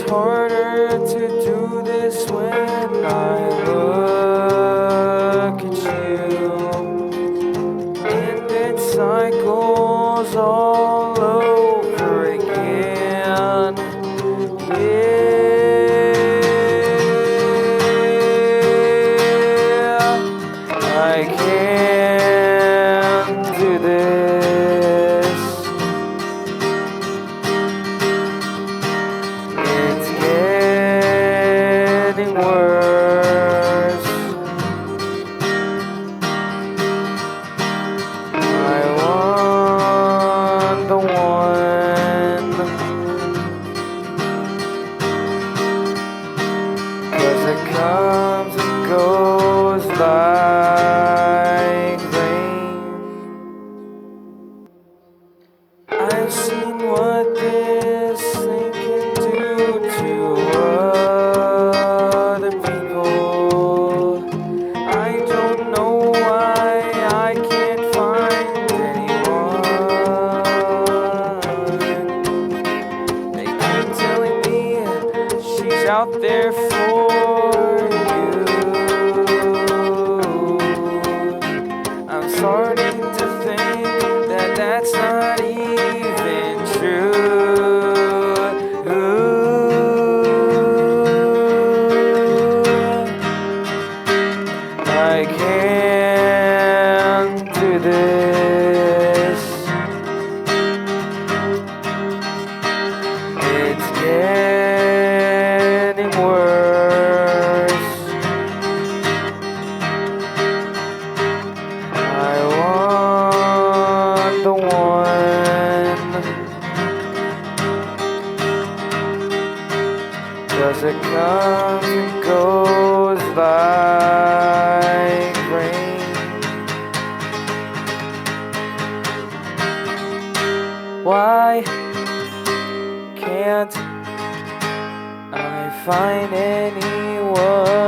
harder to do this when I look at you, and it cycles all over again. Yeah, I can't do this. It's getting worse. I want the one, 'cause it comes and goes like rain. I've seen what this thing can do to other people. I don't know why I can't find anyone. They keep telling me she's out there for you. I'm starting to think that that's not even true. I can't do this. It's getting worse. I want the one, 'cause it comes and goes like rain. Why can't I find anyone